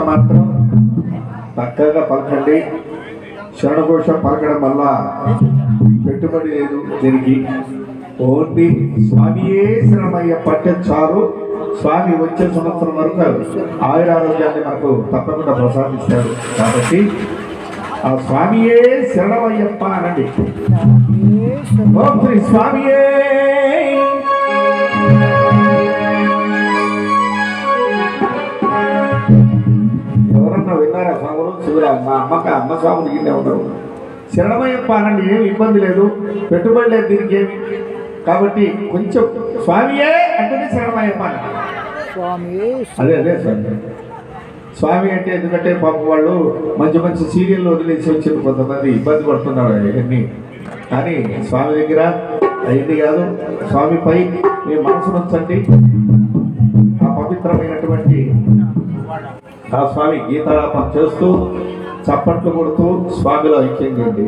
మాత్రం చక్కగా పలకండి. శరణఘోష పలకడం వల్ల పెట్టుబడి లేదు దీనికి. ఓన్లీ స్వామియే శరణమయ్య పట్టే చాలు. స్వామి వచ్చే సంవత్సరం వరకు ఆయురారోగ్యాన్ని మనకు తప్పకుండా ప్రసాదిస్తాడు. కాబట్టి ఆ స్వామియే శరణమయ్యప్ప అనండి. ఓం శ్రీ స్వామియే. ఎవరన్నా విన్నారా స్వాములు? శివురా మా అమ్మ స్వాములు గిన్నె ఉన్నారు. శరణమయ్యప్ప అనండి, ఏమి ఇబ్బంది లేదు, పెట్టుబడి లేదు దీనికి ఏమి. కాబట్టి కొంచెం స్వామియే అంటేనే శరణమయ్యప్ప అనండి. అదే అదే స్వామి అంటే ఎందుకంటే పాప వాళ్ళు మంచి మంచి సీరియల్లో వదిలేసి వచ్చిన కొంతమంది ఇబ్బంది పడుతున్నారు అవన్నీ. కానీ స్వామి దగ్గర అవన్నీ కాదు. స్వామిపై మీ మనసును ఉంచండి. ఆ పవిత్రమైనటువంటి ఆ స్వామి గీతాలాపం చేస్తూ చప్పట్లు కొడుతూ స్వామిలో ఐక్యం చేయండి.